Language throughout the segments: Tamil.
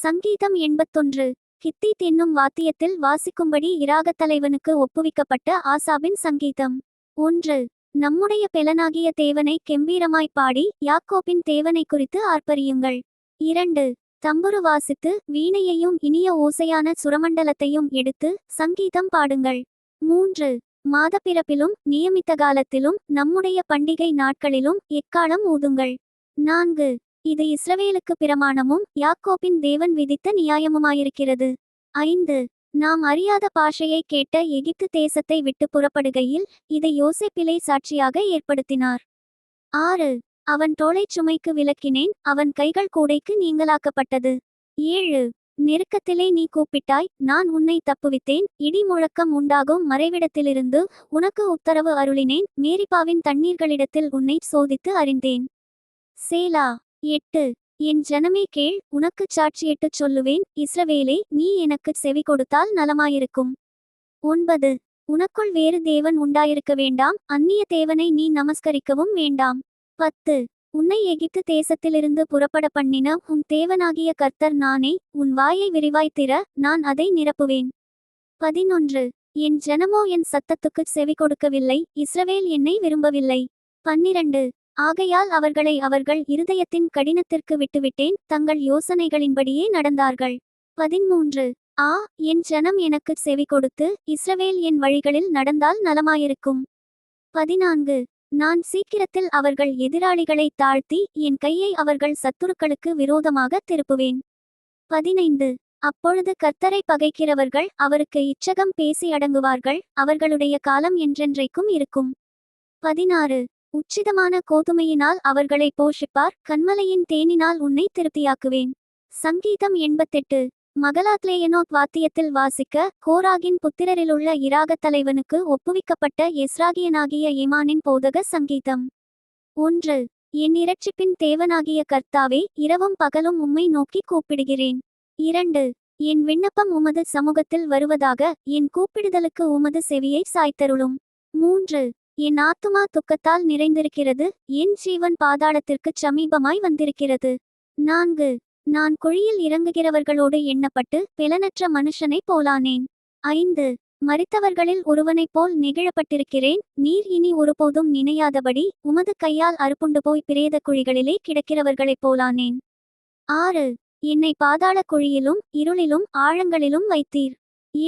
சங்கீதம் 81. கித்தீத் என்னும் வாத்தியத்தில் வாசிக்கும்படி இராகத் தலைவனுக்கு ஒப்புவிக்கப்பட்ட ஆசாபின் சங்கீதம். 1. நம்முடைய பெலனாகிய தேவனை கெம்பீரமாய் பாடி யாக்கோபின் தேவனை குறித்து ஆர்ப்பரியுங்கள். 2. தம்புரு வாசித்து வீணையையும் இனிய ஓசையான சுரமண்டலத்தையும் எடுத்து சங்கீதம் பாடுங்கள். 3. மாதப்பிறப்பிலும் நியமித்த காலத்திலும் நம்முடைய பண்டிகை நாட்களிலும் எக்காளம் ஊதுங்கள். 4. இது இஸ்ரவேலுக்கு பிரமாணமும் யாக்கோபின் தேவன் விதித்த நியாயமுமாயிருக்கிறது. 5. நாம் அறியாத பாஷையை கேட்ட எகிப்து தேசத்தை விட்டு புறப்படுகையில் இதை யோசேப்பிலே சாட்சியாக ஏற்படுத்தினார். 6. அவன் தோளைச் சுமைக்கு விலக்கினேன், அவன் கைகள் கூடைக்கு நீங்களாக்கப்பட்டது. 7. நெருக்கத்திலே நீ கூப்பிட்டாய், நான் உன்னை தப்புவித்தேன், இடி முழக்கம் உண்டாகும் மறைவிடத்திலிருந்து உனக்கு உத்தரவு அருளினேன், மேரிபாவின் தண்ணீர்களிடத்தில் உன்னை சோதித்து அறிந்தேன். சேலா. 8. என் ஜனமே கேள், உனக்குச் சாட்சியிட்டுச் சொல்லுவேன், இஸ்ரவேலே, நீ எனக்குச் செவி கொடுத்தால் நலமாயிருக்கும். 9. உனக்குள் வேறு தேவன் உண்டாயிருக்க வேண்டாம், அந்நிய தேவனை நீ நமஸ்கரிக்கவும் வேண்டாம். 10. உன்னை எகிப்து தேசத்திலிருந்து புறப்பட பண்ணின உன் தேவனாகிய கர்த்தர் நானே, உன் வாயை விரிவாய் திற, நான் அதை நிரப்புவேன். 11. என் ஜனமோ என் சத்தத்துக்குச் செவி கொடுக்கவில்லை, இஸ்ரவேல் என்னை விரும்பவில்லை. 12. ஆகையால் அவர்களை அவர்கள் இருதயத்தின் கடினத்திற்கு விட்டுவிட்டேன், தங்கள் யோசனைகளின்படியே நடந்தார்கள். 13. என் ஜனம் எனக்குச் செவி கொடுத்து இஸ்ரவேல் என் வழிகளில் நடந்தால் நலமாயிருக்கும். 14. நான் சீக்கிரத்தில் அவர்கள் எதிராளிகளை தாழ்த்தி என் கையை அவர்கள் சத்துருக்களுக்கு விரோதமாக திருப்புவேன். 15. அப்பொழுது கர்த்தரை பகைக்கிறவர்கள் அவருக்கு இச்சகம் பேசி அடங்குவார்கள், அவர்களுடைய காலம் என்றென்றைக்கும் இருக்கும். 16. உச்சிதமான கோதுமையினால் அவர்களை போஷிப்பார், கன்மலையின் தேனினால் உன்னை திருப்தியாக்குவேன். சங்கீதம் 88. மகலாத்லேயனோத் வாத்தியத்தில் வாசிக்க கோராகின் புத்திரரிலுள்ள இராகத் தலைவனுக்கு ஒப்புவிக்கப்பட்ட எஸ்ராகியனாகிய ஏமானின் போதக சங்கீதம். 1. என் இரட்சிப்பின் தேவனாகிய கர்த்தாவே, இரவும் பகலும் உம்மை நோக்கி கூப்பிடுகிறேன். 2. என் விண்ணப்பம் உமது சமூகத்தில் வருவதாக, என் கூப்பிடுதலுக்கு உமது செவியை சாய்த்தருளும். 3. என் ஆத்துமா துக்கத்தால் நிறைந்திருக்கிறது, என் ஜீவன் பாதாளத்திற்குச் சமீபமாய் வந்திருக்கிறது. 4. நான் குழியில் இறங்குகிறவர்களோடு எண்ணப்பட்டு பெலனற்ற மனுஷனைப் போலானேன். 5. மரித்தவர்களில் ஒருவனைப் போல் நெகிழப்பட்டிருக்கிறேன், நீர் இனி ஒருபோதும் நினையாதபடி உமது கையால் அறுப்புண்டு போய் பிரேத குழிகளிலே கிடக்கிறவர்களைப் போலானேன். 6. என்னை பாதாள குழியிலும் இருளிலும் ஆழங்களிலும் வைத்தீர்.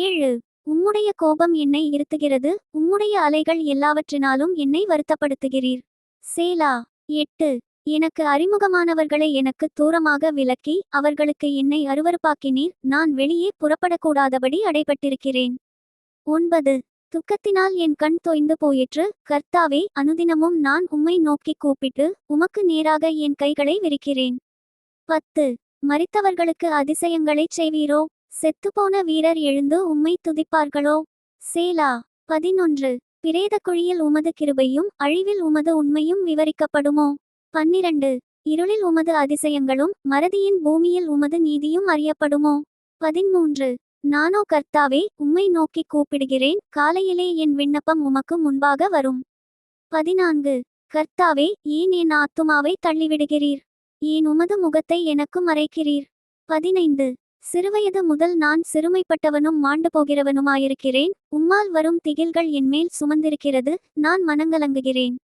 7. உம்முடைய கோபம் என்னை இருத்துகிறது, உம்முடைய அலைகள் எல்லாவற்றினாலும் என்னை வருத்தப்படுத்துகிறீர். சேலா. 8. எனக்கு அறிமுகமானவர்களை எனக்கு தூரமாக விலக்கி அவர்களுக்கு என்னை அருவருப்பாக்கினீர், நான் வெளியே புறப்படக்கூடாதபடி அடைபட்டிருக்கிறேன். 9. துக்கத்தினால் என் கண் தொய்ந்து போயிற்று, கர்த்தாவே, அனுதினமும் நான் உம்மை நோக்கி கூப்பிட்டு உமக்கு நேராக என் கைகளை விரிக்கிறேன். 10. மரித்தவர்களுக்கு அதிசயங்களைச் செய்வீரோ, செத்துப்போன வீரர் எழுந்து உம்மை துதிப்பார்களோ. சேலா. 11. பிரேத குழியில் உமது கிருபையும் அழிவில் உமது உண்மையும் விவரிக்கப்படுமோ. 12. இருளில் உமது அதிசயங்களும் மறதியின் பூமியில் உமது நீதியும் அறியப்படுமோ. 13. நானோ கர்த்தாவே, உம்மை நோக்கி கூப்பிடுகிறேன், காலையிலே என் விண்ணப்பம் உமக்கு முன்பாக வரும். 14. கர்த்தாவே, ஏன் என் ஆத்துமாவை தள்ளிவிடுகிறீர், ஏன் உமது முகத்தை எனக்கு மறைக்கிறீர். 15. சிறுவயது முதல் நான் சிறுமைப்பட்டவனும் மாண்டு போகிறவனுமாயிருக்கிறேன், உம்மால் வரும் திகில்கள் என்மேல் சுமந்திருக்கிறது, நான் மனங்கலங்குகிறேன்.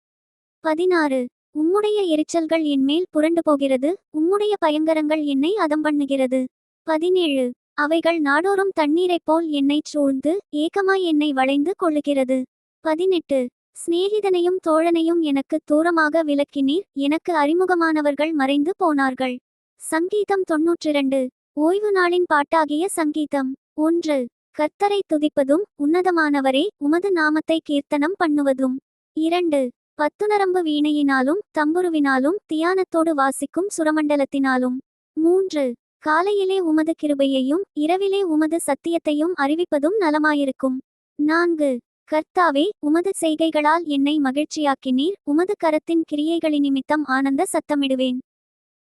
16. உம்முடைய எரிச்சல்கள் என்மேல் புரண்டு போகிறது, உம்முடைய பயங்கரங்கள் என்னை அதம்பண்ணுகிறது. 17. அவைகள் நாடோறும் தண்ணீரைப் போல் என்னைச் சூழ்ந்து ஏகமாய் என்னை வளைந்து கொள்ளுகிறது. 18. சிநேகிதனையும் தோழனையும் எனக்கு தூரமாக விலக்கினீர், எனக்கு அறிமுகமானவர்கள் மறைந்து போனார்கள். சங்கீதம் 92. ஓய்வு நாளின் பாட்டாகிய சங்கீதம். 1. கர்த்தரை துதிப்பதும் உன்னதமானவரே, உமது நாமத்தை கீர்த்தனம் பண்ணுவதும். 2. பத்துநரம்பு வீணையினாலும் தம்புருவினாலும் தியானத்தோடு வாசிக்கும் சுரமண்டலத்தினாலும். 3. காலையிலே உமது கிருபையையும் இரவிலே உமது சத்தியத்தையும் அறிவிப்பதும் நலமாயிருக்கும். 4. கர்த்தாவே, உமது செய்கைகளால் என்னை மகிழ்ச்சியாக்கினீர், உமது கரத்தின் கிரியைகளினிமித்தம் ஆனந்த சத்தமிடுவேன்.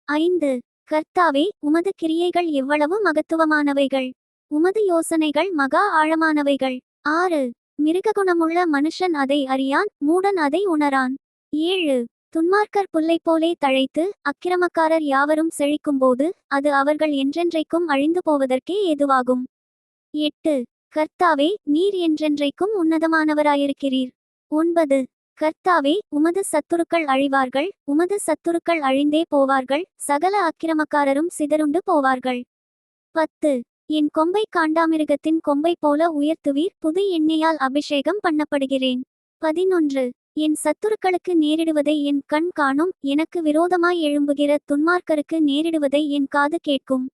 5. கர்த்தாவே, உமது கிரியைகள் எவ்வளவு மகத்துவமானவைகள், உமது யோசனைகள் மகா ஆழமானவைகள். 6. மிருககுணமுள்ள மனுஷன் அதை அறியான், மூடன் அதை உணரான். 7. துன்மார்க்கர் புல்லைப் போலே தழைத்து அக்கிரமக்காரர் யாவரும் செழிக்கும்போது அது அவர்கள் என்றென்றைக்கும் அழிந்து போவதற்கே ஏதுவாகும். 8. கர்த்தாவே, நீர் என்றென்றைக்கும் உன்னதமானவராயிருக்கிறீர். 9. கர்த்தாவே, உமது சத்துருக்கள் அழிவார்கள், உமது சத்துருக்கள் அழிந்தே போவார்கள், சகல அக்கிரமக்காரரும் சிதறுண்டு போவார்கள். 10. என் கொம்பை காண்டாமிருகத்தின் கொம்பை போல உயர்த்துவீர், புது எண்ணெயால் அபிஷேகம் பண்ணப்படுகிறேன். 11. என் சத்துருக்களுக்கு நேரிடுவதை என் கண் காணும், எனக்கு விரோதமாய் எழும்புகிற துன்மார்க்கருக்கு நேரிடுவதை என் காது கேட்கும்.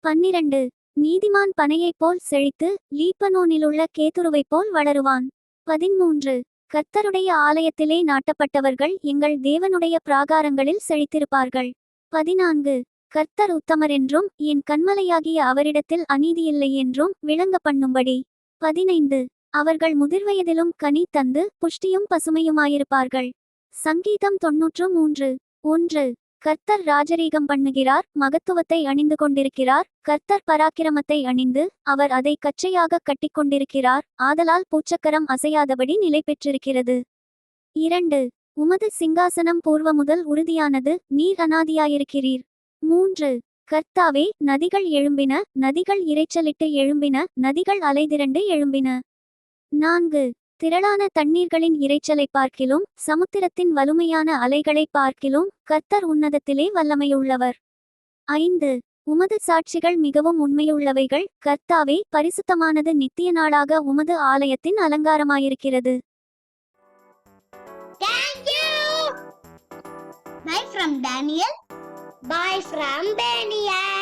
12. நீதிமான் பனையைப் போல் செழித்து லீபனோனிலுள்ள கேதுருவைப் போல் வளருவான். 13. கர்த்தருடைய ஆலயத்திலே நாட்டப்பட்டவர்கள் எங்கள் தேவனுடைய பிராகாரங்களில் செழித்திருப்பார்கள். 14. கர்த்தர் உத்தமர் என்றும் என் கன்மலையாகிய அவரிடத்தில் அநீதியில்லை என்றும் விளங்க பண்ணும்படி. 15. அவர்கள் முதிர்வயதிலும் கனி தந்து புஷ்டியும் பசுமையுமாயிருப்பார்கள். சங்கீதம் 93. 1. கர்த்தர் ராஜரீகம் பண்ணுகிறார், மகத்துவத்தை அணிந்து கொண்டிருக்கிறார். கர்த்தர் பராக்கிரமத்தை அணிந்து அவர் அதை கச்சையாக கட்டிக்கொண்டிருக்கிறார், ஆதலால் பூச்சக்கரம் அசையாதபடி நிலை பெற்றிருக்கிறது. 2. உமது சிங்காசனம் பூர்வ முதல் உறுதியானது, நீர் அநாதியாயிருக்கிறீர். 3. கர்த்தாவே, நதிகள் எழும்பின, நதிகள் இரைச்சலிட்டு எழும்பின, நதிகள் அலைதிரண்டு எழும்பின. 4. திரளான தண்ணீர்களின் இரைச்சலை பார்க்கிலும் சமுத்திரத்தின் வலுமையான அலைகளை பார்க்கிலும் கர்த்தர் உன்னதத்திலே வல்லமையுள்ளவர். 5. உமது சாட்சிகள் மிகவும் உண்மையுள்ளவைகள், கர்த்தாவே, பரிசுத்தமானது நித்திய நாளாக உமது ஆலயத்தின் அலங்காரமாயிருக்கிறது. Thank you. Bye from Daniel. Bye from Daniel.